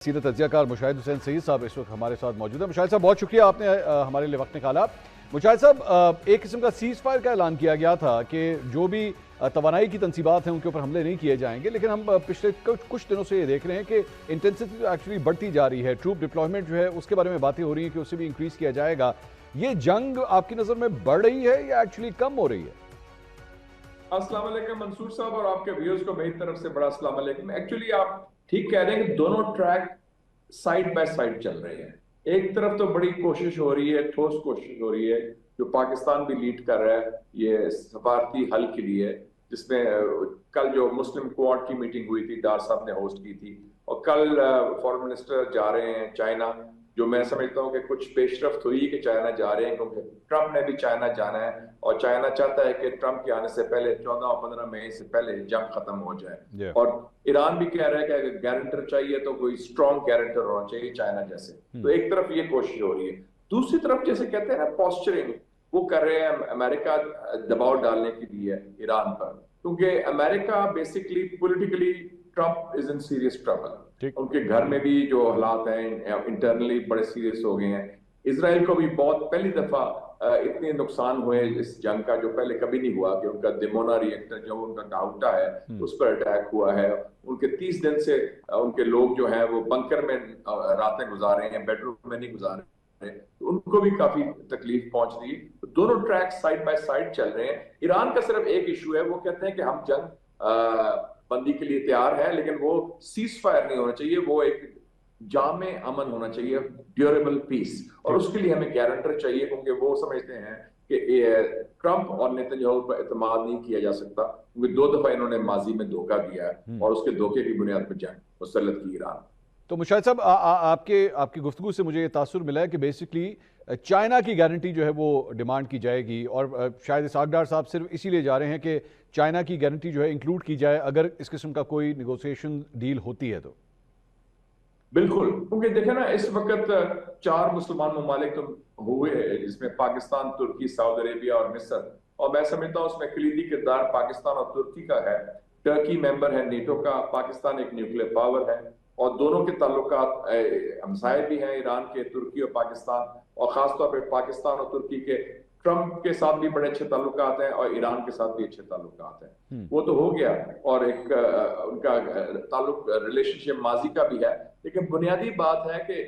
Senior तज्जियाकार Mushahid Hussain Saeed साहब इस वक्त हमारे साथ मौजूद है। मुशाहिद साहब, बहुत शुक्रिया, आपने हमारे लिए वक्त निकाला। मुशाहिद साहब, एक किस्म का सीज फायर का ऐलान किया गया था कि जो भी तवानाई की तनसीबात हैं उनके ऊपर हमले नहीं किए जाएंगे, लेकिन हम पिछले कुछ दिनों से ये देख रहे हैं कि इंटेंसिटी एक्चुअली बढ़ती जा रही है। ट्रूप डिप्लॉयमेंट जो है उसके बारे में बातें हो रही हैं कि उसे भी इंक्रीज किया जाएगा। ये जंग आपकी नज़र में बढ़ रही है या एक्चुअली कम हो रही है? अस्सलाम वालेकुम मंसूर साहब और आपके व्यूअर्स को मेरी तरफ से बड़ा अस्सलाम वालेकुम। एक्चुअली आप ठीक कह रहे हैं कि दोनों ट्रैक साइड बाय साइड चल रहे हैं। एक तरफ तो बड़ी कोशिश हो रही है, ठोस कोशिश हो रही है, जो पाकिस्तान भी लीड कर रहा है ये सफारती हल के लिए, जिसमें कल जो मुस्लिम क्वाड की मीटिंग हुई थी, डार साहब ने होस्ट की थी, और कल फॉरेन मिनिस्टर जा रहे हैं चाइना, जो मैं समझता हूँ कि कुछ पेशरफ्त हुई कि चाइना जा रहे हैं, क्योंकि ट्रंप ने भी चाइना जाना है और चाइना चाहता है कि ट्रंप के आने से पहले 14 और 15 मई से पहले जंग खत्म हो जाए। और ईरान भी कह रहा है कि अगर गारंटर चाहिए तो कोई स्ट्रॉन्ग गारंटर होना चाहिए चाइना जैसे। तो एक तरफ ये कोशिश हो रही है, दूसरी तरफ जैसे कहते हैं ना पॉस्चरिंग, वो कर रहे हैं अमेरिका दबाव डालने के लिए ईरान पर, क्योंकि America basically politically Trump is in serious trouble. उनके घर में भी जो हालात हैं इंटरनली बड़े सीरियस हो गए हैं। इजराइल को भी बहुत पहली दफा इतने नुकसान हुए इस जंग का, जो पहले कभी नहीं हुआ, कि उनका दिमोना रिएक्टर जो उनका डाउटा है उस पर अटैक हुआ है। उनके 30 दिन से उनके लोग जो हैं वो बंकर में रातें गुजारे हैं, बेडरूम में नहीं गुजारे, तो उनको भी काफी तकलीफ पहुंच रही है। तो दोनों ट्रैक साइड बाय साइड चल रहे हैं। ईरान का सिर्फ एक इशू है, वो कहते हैं कि हम जंग बंदी के लिए तैयार है, लेकिन वो सीज फायर नहीं होना चाहिए, वो एक जामे अमन होना चाहिए, ड्यूरेबल पीस, और उसके लिए हमें गारंटर चाहिए, क्योंकि वो समझते हैं कि ट्रंप और नेतन्याहू पर एतमाद नहीं किया जा सकता, क्योंकि 2 दफा इन्होंने माजी में धोखा दिया है और उसके धोखे की बुनियाद पर जंग मुसल्लत की ईरान। तो मुशाहिद साहब, आपकी गुफ्तगू से मुझे ये तासुर मिला है कि बेसिकली चाइना की गारंटी जो है वो डिमांड की जाएगी, और शायद इसहाक डार साहब सिर्फ इसीलिए जा रहे हैं कि चाइना की गारंटी जो है इंक्लूड की जाए अगर इस किस्म का कोई निगोशिएशन डील होती है तो। बिल्कुल, क्योंकि देखे ना इस वक्त 4 मुसलमान ममालिक तो हुए हैं, जिसमें पाकिस्तान, तुर्की, सऊदी अरेबिया और मिस्र, और मैं समझता हूँ उसमें कलीदी किरदार पाकिस्तान और तुर्की का है। टर्की मेंबर है नेटो का, पाकिस्तान एक न्यूक्लियर पावर है, और दोनों के ताल्लुकात हमसाये भी हैं ईरान के, तुर्की और पाकिस्तान, और खासतौर पर पाकिस्तान और तुर्की के ट्रंप के साथ भी बड़े अच्छे ताल्लुकात हैं और ईरान के साथ भी अच्छे ताल्लुकात हैं। वो तो हो गया, और एक उनका ताल्लुक रिलेशनशिप माजी का भी है, लेकिन बुनियादी बात है कि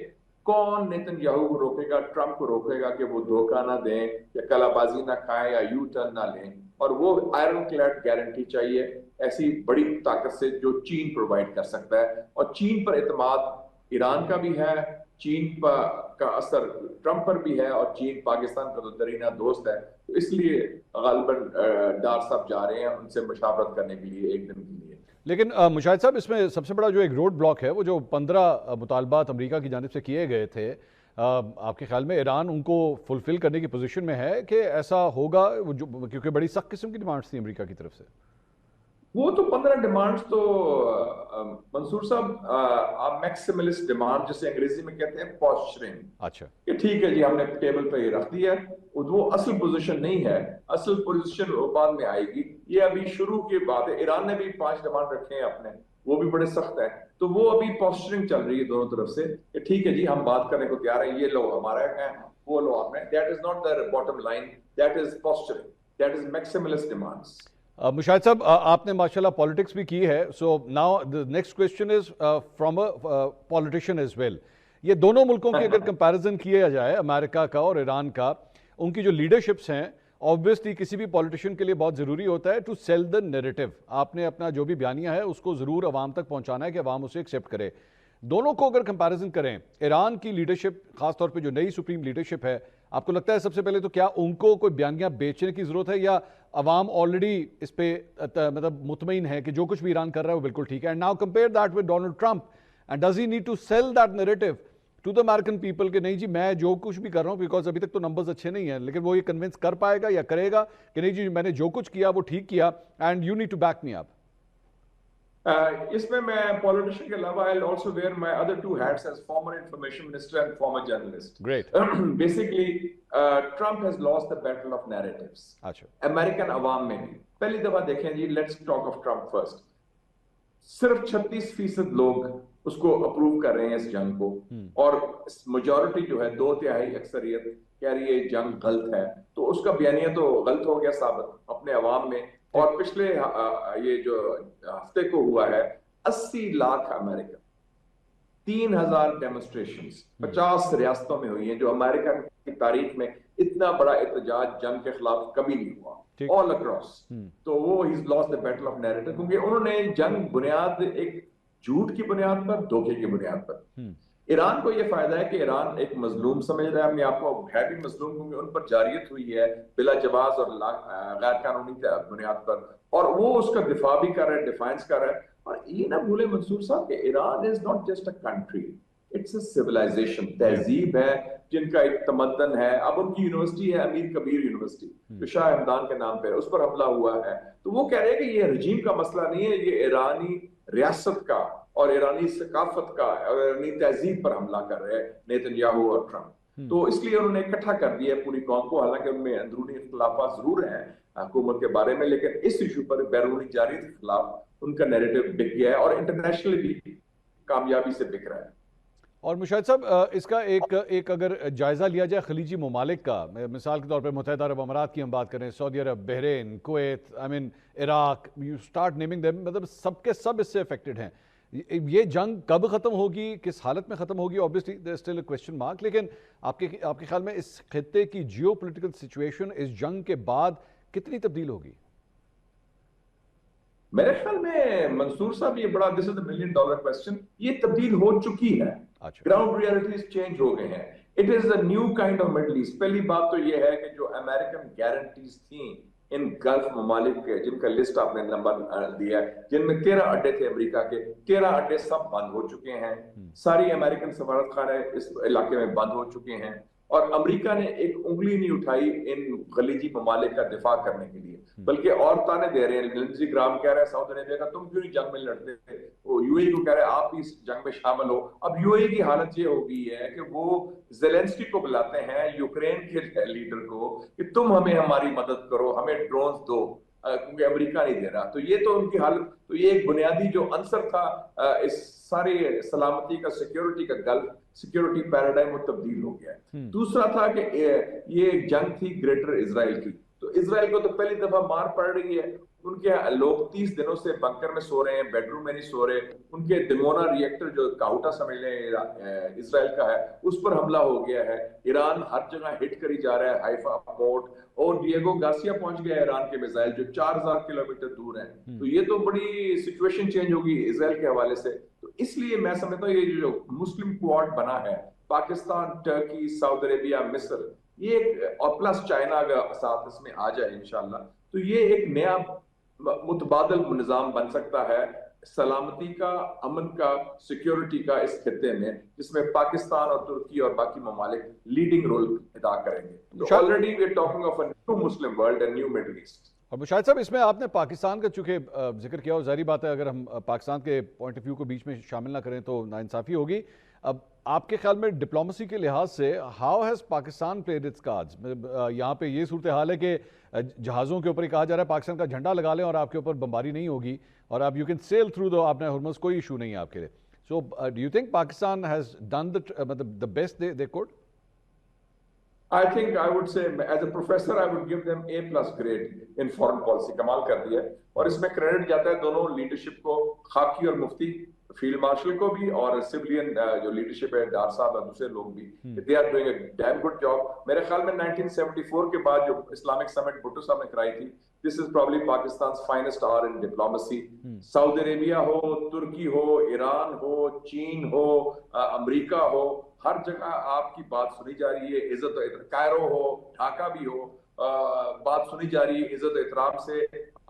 कौन नेतन्याहू को रोकेगा, ट्रंप को रोकेगा कि वो धोखा ना दें या कलाबाजी ना खाएं या यू टर्न ना लें, और वो आयरन क्लैड गारंटी चाहिए ऐसी बड़ी ताकत से जो चीन प्रोवाइड कर सकता है। और चीन पर एतमाद ईरान का भी है, चीन का असर ट्रंप पर भी है, और चीन पाकिस्तान का तो दरीना दोस्त है, तो इसलिए गालिबन डार साहब जा रहे हैं उनसे मुशावरत करने के लिए एक दिन के लिए। लेकिन मुशाहिद साहब, इसमें सबसे बड़ा जो एक रोड ब्लॉक है वो जो 15 मुतालबात अमेरिका की जानिब से किए गए थे, आपके ख्याल में ईरान उनको फुलफिल करने की पोजीशन में है कि ऐसा होगा, क्योंकि बड़ी सख्त किस्म की डिमांड्स थी अमेरिका की तरफ से? वो तो 15 डिमांड्स तो मंसूर साहब, आप मैक्सिमलिस्ट डिमांड जिसे अंग्रेजी में कहते हैं पॉस्चरिंग, अच्छा कि ठीक है जी हमने टेबल पे ये रख दिया, वो असल पोजीशन नहीं है, असल पोजीशन बाद में आएगी, ये अभी शुरू की बात है। ईरान ने भी 5 डिमांड रखे हैं अपने, वो भी बड़े सख्त है, तो वो अभी पॉस्चरिंग चल रही है दोनों तरफ से कि ठीक है जी हम बात करने को तैयार है, ये लो हमारा है, वो लो आपने। That is not the bottom line, that is posturing, that is maximalist demands. Mushahid साहब, आपने माशाल्लाह पॉलिटिक्स भी की है, so now the next question is from a politician as well. ये दोनों मुल्कों की अगर कंपैरिजन किया जाए, अमेरिका का और ईरान का, उनकी जो लीडरशिप्स हैं, ऑब्वियसली किसी भी पॉलिटिशियन के लिए बहुत ज़रूरी होता है टू सेल द नैरेटिव। आपने अपना जो भी बयानिया है उसको ज़रूर अवाम तक पहुँचाना है कि अवाम उसे एक्सेप्ट करे। दोनों को अगर कंपैरिजन करें, ईरान की लीडरशिप, खासतौर पे जो नई सुप्रीम लीडरशिप है, आपको लगता है सबसे पहले तो क्या उनको कोई बयानिया बेचने की ज़रूरत है, या अवाम ऑलरेडी इस पे मतलब मुतमईन है कि जो कुछ भी ईरान कर रहा है वो बिल्कुल ठीक है? And now compare that with Donald Trump, and does he need to sell that narrative to the American people कि नहीं जी मैं जो कुछ भी कर रहा हूँ, बिकॉज अभी तक तो नंबर्स अच्छे नहीं हैं, लेकिन वो ये कन्विंस कर पाएगा या करेगा कि नहीं जी मैंने जो कुछ किया वो ठीक किया and you need to back me up? इसमें मैं पॉलिटिशियन के अलावा I also wear my other 2 hats as former information minister and former journalist. Great. Basically Trump has lost the battle of narratives. अच्छा, अमेरिकन अवाम में भी पहली दफा देखें जी, let's talk of Trump first, सिर्फ 36% लोग اس کو اپروو کر رہے ہیں اس جنگ کو، اور میجورٹی جو ہے 2/3 اکثریت کہہ رہی ہے یہ جنگ غلط ہے، تو اس کا بیانیہ تو غلط ہو گیا ثابت اپنے عوام میں. اور پچھلے یہ جو ہفتے کو ہوا ہے 80 لاکھ امریکہ، 3000 ڈیمونسٹریشنز 50 ریاستوں میں ہوئی ہیں، جو امریکہ کی تاریخ میں اتنا بڑا احتجاج جنگ کے خلاف کبھی نہیں ہوا all across. تو وہ he's lost the battle of narrative، کیونکہ انہوں نے جنگ بنیاد ایک جھوٹ کی بنیاد پر، دھوکے کی بنیاد پر. ایران کو یہ فائدہ ہے کہ ایران ایک مظلوم سمجھ رہا ہے اپنے آپ کو، ہے بھی مظلوم کیونکہ ان پر جاریت ہوئی ہے بلا جواز اور غیر قانونی بنیاد پر، اور وہ اس کا دفاع بھی کر رہا ہے، ڈیفائنس کر رہا ہے. اور یہ نہ بھولے منصور صاحب کہ Iran is not just a country, it's a civilization, تہذیب ہے جن کا ایک تمدن ہے. اب ان کی یونیورسٹی ہے امیر کبیر یونیورسٹی جو شاہ ہمدان کے نام پہ، اس پر حملہ ہوا ہے. تو وہ کہہ رہے ہیں کہ یہ رجیم کا مسئلہ نہیں ہے، یہ ایرانی ریاست کا اور ایرانی ثقافت کا اور ایرانی تہذیب پر حملہ کر رہے ہیں نیتن یاہو اور ٹرمپ. تو اس لیے انہوں نے اکٹھا کر دیا ہے پوری قوم کو، حالانکہ ان میں اندرونی اختلافات ضرور ہیں حکومت کے بارے میں، لیکن اس ایشو پر بیرونی جارحیت کے خلاف ان کا نیریٹو بک گیا ہے اور انٹرنیشنلی بھی کامیابی سے بک رہا ہے. اور مشاہد صاحب اس کا ایک اگر جائزہ لیا جائے خلیجی ممالک کا، مثال کے طور پہ متحدہ عرب امارات کی ہم بات کریں، Saudi Arab, Bahrain, Kuwait, Iraq, you start naming them, مطلب سب کے سب اس سے افیکٹڈ ہیں. یہ جنگ کب ختم ہوگی، کس حالت میں ختم ہوگی، obviously there is still a question mark، لیکن آپ کے خیال میں اس خطے کی جیو پولیٹیکل سچویشن اس جنگ کے بعد کتنی تبدیل ہوگی؟ میرے خیال میں منصور صاحب یہ بڑا دس از اے $1 ملین کوسچن، یہ تبدیل ہو چکی ہے. گراؤنڈ ریالٹیز چینج ہو گئے ہیں. It is a new kind of Middle East. پہلی بات تو یہ ہے کہ جو امریکن گارنٹیز تھیں ان گلف ممالک کے، جن کا لسٹ آپ نے نمبر دیا ہے، جن میں 13 اڈے تھے امریکہ کے، 13 اڈے سب بند ہو چکے ہیں. ساری امریکن سفارت خانے اس علاقے میں بند ہو چکے ہیں، اور امریکہ نے ایک انگلی نہیں اٹھائی ان خلیجی ممالک کا دفاع کرنے کے لیے، بلکہ اور تانے دے رہے ہیں. لنزی گرام کہہ رہے ہیں سعودی عربیہ کا تم کیوں نہیں جنگ میں لڑتے تھے، وہ یو اے کو کہہ رہے ہیں آپ بھی اس جنگ میں شامل ہو. اب یو اے کی حالت یہ ہو گئی ہے کہ وہ زیلنسکی کو بلاتے ہیں، یوکرین کے لیڈر کو، کہ تم ہمیں ہماری مدد کرو، ہمیں ڈرونز دو، کیونکہ امریکہ نہیں دے رہا. تو یہ تو ان کی حالت، تو یہ ایک بنیادی جو عنصر تھا اس ساری سلامتی کا، سیکیورٹی کا گلف سیکیورٹی پیراڈائم، وہ تبدیل ہو گیا ہے. دوسرا تھا کہ یہ جنگ تھی گریٹر اسرائیل کی، تو اسرائیل کو تو پہلی دفعہ مار پڑ رہی ہے. ان کے لوگ 30 دنوں سے بنکر میں سو رہے ہیں، بیڈ روم میں نہیں سو رہے. ان کے ڈمونا ری ایکٹر جو کاؤٹا سمجھ لیں اسرائیل کا ہے، اس پر حملہ ہو گیا ہے. ایران ہر جگہ ہٹ کری جا رہا ہے، ہائفا پورٹ اور ڈیگو گارسیا پہنچ گیا ہے ایران کے میزائل جو 4000 کلومیٹر دور ہیں. تو یہ تو بڑی سچویشن چینج ہوگی اسرائیل کے حوالے سے. تو اس لیے میں سمجھتا ہوں یہ جو مسلم کوارڈ بنا ہے، پاکستان، ٹرکی، سعودی عربیہ، مصر، یہ ایک، اور پلس چائنا کا ساتھ اس میں آ جائے انشاءاللہ، تو یہ ایک نیا متبادل نظام بن سکتا ہے سلامتی کا، امن کا، سیکیورٹی کا اس خطے میں، جس میں پاکستان اور ترکی اور باقی ممالک لیڈنگ رول ادا کریں گے. تو already we are talking of a new Muslim world, a new Middle East. اور مشاہد صاحب اس میں آپ نے پاکستان کا چونکہ ذکر کیا، اور ظاہری بات ہے اگر ہم پاکستان کے پوائنٹ آف ویو کو بیچ میں شامل نہ کریں تو ناانصافی ہوگی. اب آپ کے خیال میں ڈپلومسی کے لحاظ سے how has Pakistan played its cards? یہاں پہ یہ صورتحال ہے کہ جہازوں کے اوپر ہی کہا جا رہا ہے پاکستان کا جھنڈا لگا لیں اور آپ کے اوپر بمباری نہیں ہوگی، اور آپ یو کین سیل تھرو دو، آپ نے ہرمز، کوئی ایشو نہیں ہے آپ کے لیے. So do you think Pakistan has done the best they could? I think I would say as a professor I would give them A+ grade in foreign policy. کمال کر دیا، اور اس میں کریڈٹ جاتا ہے دونوں لیڈرشپ کو، خاکی اور مفتی، فیلڈ مارشل کو بھی، اور سویلین جو لیڈرشپ ہے ڈار صاحب اور دوسرے لوگ بھی. they are doing a damn good job. میرے خیال میں 1974 کے بعد جو اسلامک سمٹ بھٹو صاحب نے کرائی تھی، this is probably Pakistan's finest hour in diplomacy. سعودی عربیہ ہو، ترکی ہو، ایران ہو، چین ہو، امریکہ ہو، ہر جگہ آپ کی بات سنی جا رہی ہے. عزت و کائرو ہو، ڈھاکہ بھی ہو، بات سنی جا رہی ہے عزت و احترام سے،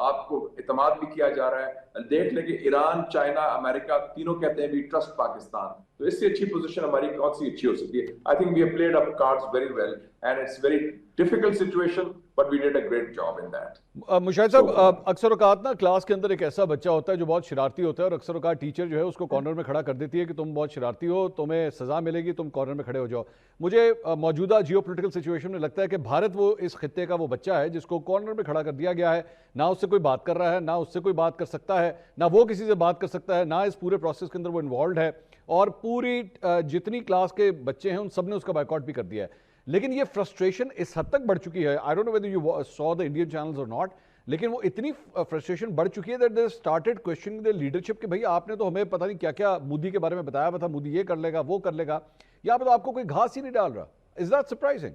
آپ کو اعتماد بھی کیا جا رہا ہے. دیکھ لیں کہ ایران، چائنا، امریکہ تینوں کہتے ہیں بھی ٹرسٹ پاکستان. تو اس سے اچھی پوزیشن ہماری کون سی اچھی ہو سکتی ہے؟ I think we have played up cards very well and it's very difficult situation. but we did a great job in that. Mushahid साहब, अक्सर औकात ना क्लास के अंदर एक ऐसा बच्चा होता है जो बहुत शरारती होता है, और अक्सर औकात टीचर जो है उसको कॉर्नर में खड़ा कर देती है कि तुम बहुत शरारती हो, तुम्हें सज़ा मिलेगी, तुम कॉर्नर में खड़े हो जाओ। मुझे मौजूदा जियोपॉलिटिकल सिचुएशन में लगता है कि भारत वो इस खित्ते का वो बच्चा है जिसको कॉर्नर में खड़ा कर दिया गया है। ना उससे कोई बात कर रहा है, ना उससे कोई बात कर सकता है, ना वो किसी से बात कर सकता है, ना इस पूरे प्रोसेस के अंदर वो इन्वॉल्व है, और पूरी जितनी क्लास के बच्चे हैं उन सब ने उसका बायकॉट भी कर दिया है। लेकिन ये फ्रस्ट्रेशन इस हद तक बढ़ चुकी है, I don't know whether you saw the Indian channels और नॉट, लेकिन वो इतनी फ्रस्ट्रेशन बढ़ चुकी है that they started questioning the leadership कि भाई आपने तो हमें पता नहीं क्या क्या मोदी के बारे में बताया हुआ था, मोदी ये कर लेगा, वो कर लेगा, यहाँ पे तो आपको कोई घास ही नहीं डाल रहा। Is that surprising?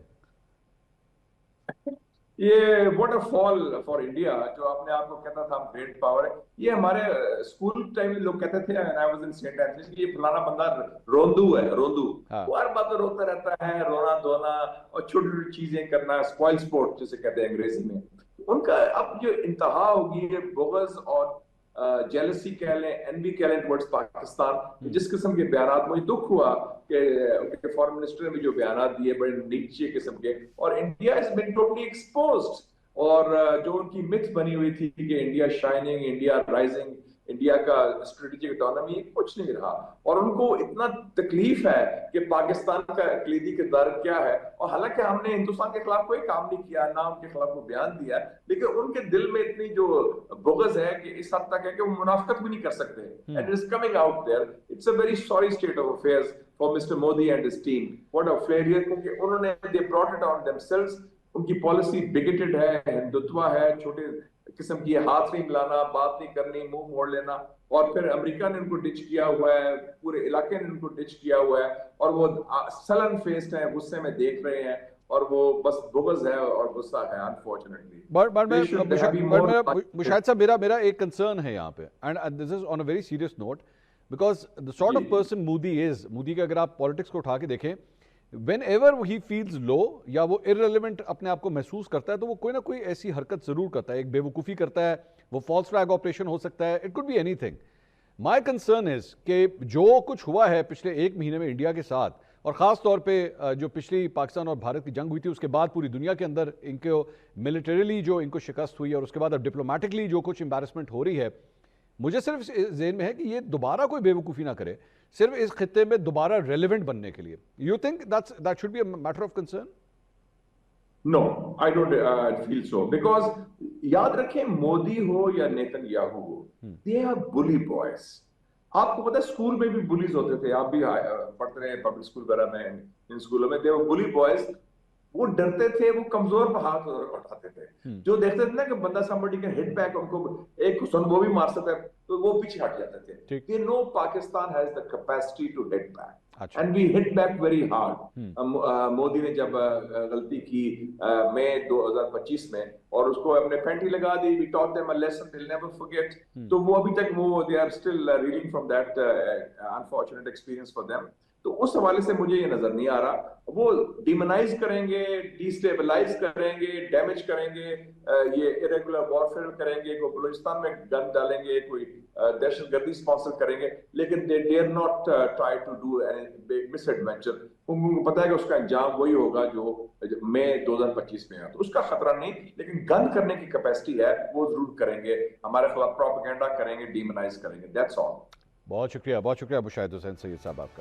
ये what a fall for India, जो अपने आप को कहता था हम ग्रेट पावर है। ये हमारे स्कूल टाइम में लोग कहते थे, when I was in Saint Anthony's, कि ये फलाना बंदा रोंदू है, रोंदू। हाँ। वो हर बात रोता रहता है, रोना धोना और छोटी छोटी चीजें करना, स्पॉइल स्पोर्ट जिसे कहते हैं अंग्रेजी में। उनका अब जो इंतहा होगी ये बोगस और जेलसी कह लें, एनवी कह लें टुवर्ड्स पाकिस्तान, जिस किस्म के बयान, मुझे दुख हुआ कि उनके फॉरेन मिनिस्टर ने भी जो बयान दिए बड़े नीचे किस्म के, और India is been totally exposed. और जो उनकी मिथ बनी हुई थी कि India shining, India rising, India का स्ट्रेटेजिक इकोनॉमी, कुछ नहीं रहा। और उनको इतना तकलीफ है कि पाकिस्तान का कलीदी किरदार क्या है, और हालांकि हमने हिंदुस्तान के खिलाफ कोई काम नहीं किया, ना उनके खिलाफ कोई बयान दिया, लेकिन उनके दिल में इतनी जो बुग़्ज़ है कि इस हद तक है कि वो मुनाफिकत भी नहीं कर सकते। And it is coming out there. It's a very sorry state of affairs for mister Modi and his team. What a failure, क्योंकि उन्होंने they brought it on themselves. उनकी पॉलिसी बिगेटेड है, हिंदुत्व है, छोटे किस्म की, हाथ नहीं मिलाना, बात नहीं करनी, मुंह मोड़ लेना। और फिर अमेरिका ने उनको डिच किया हुआ है, पूरे इलाके ने उनको डिच किया हुआ है, और वो सलन फेस्ड है, गुस्से में देख रहे हैं, और वो बस बुग़्ज़ है और गुस्सा है, अनफॉर्चुनेटली। मुशाहिद साहब, मेरा एक कंसर्न है यहाँ पे, and this is on a very serious note, because the sort of person Modi के अगर आप पॉलिटिक्स को उठा के देखें, Whenever he feels low या वो irrelevant अपने आप को महसूस करता है, तो वो कोई ना कोई ऐसी हरकत जरूर करता है, एक बेवकूफ़ी करता है, वो फॉल्स फ्लैग ऑपरेशन हो सकता है, it could be anything. My concern is कि जो कुछ हुआ है पिछले एक महीने में इंडिया के साथ, और ख़ास तौर पे जो पिछली पाकिस्तान और भारत की जंग हुई थी, उसके बाद पूरी दुनिया के अंदर इनको मिलिटरीली जो इनको शिकस्त हुई, और उसके बाद अब डिप्लोमेटिकली जो कुछ एम्बैरेसमेंट हो रही है, मुझे सिर्फ ज़हन में है कि ये दोबारा कोई बेवकूफ़ी ना करे, सिर्फ इस खित्ते में दोबारा रेलेवेंट बनने के लिए। You think that should be a matter of concern? No, I don't feel so, because याद रखें, मोदी हो या नेतन्याहू हो, दे आर बुली बॉयज। आपको पता है स्कूल में भी बुलीज होते थे, आप भी पढ़ते रहे पब्लिक स्कूल वगैरह में, इन स्कूलों में, दे वर बुली बॉयज। वो डरते थे, वो कमजोर पर हाथ उठाते थे। जो देखते थे ना कि बंदा somebody can hit back, उनको एक क्वेश्चन वो भी मार सकता है, तो वो पीछे हट जाते थे। They know Pakistan has the capacity to hit back, and we hit back very hard। Modi ने जब गलती की मई 2025 में, और उसको अपने पेंटी लगा दी, we taught them a lesson they'll never forget। तो वो अभी तक वो they are still reeling from that unfortunate experience for them। तो उस हवाले से मुझे ये नजर नहीं आ रहा। वो डिमोनाइज करेंगे, डिस्टेबलाइज करेंगे, डैमेज करेंगे, ये इरेगुलर वॉरफेयर करेंगे, कोई बलूचिस्तान में गन डालेंगे, कोई दहशतगर्दी स्पॉन्सर करेंगे, लेकिन they dare not try to do any misadventure. उनको पता है कि उसका अंजाम वही होगा जो मई 2025 में है। तो उसका खतरा नहीं, लेकिन गन करने की कैपेसिटी है, वो जरूर करेंगे, हमारे खिलाफ प्रोपेगेंडा करेंगे, डिमोनाइज करेंगे। That's all. बहुत शुक्रिया मुशाहिद हुसैन सैयद साहब आपका।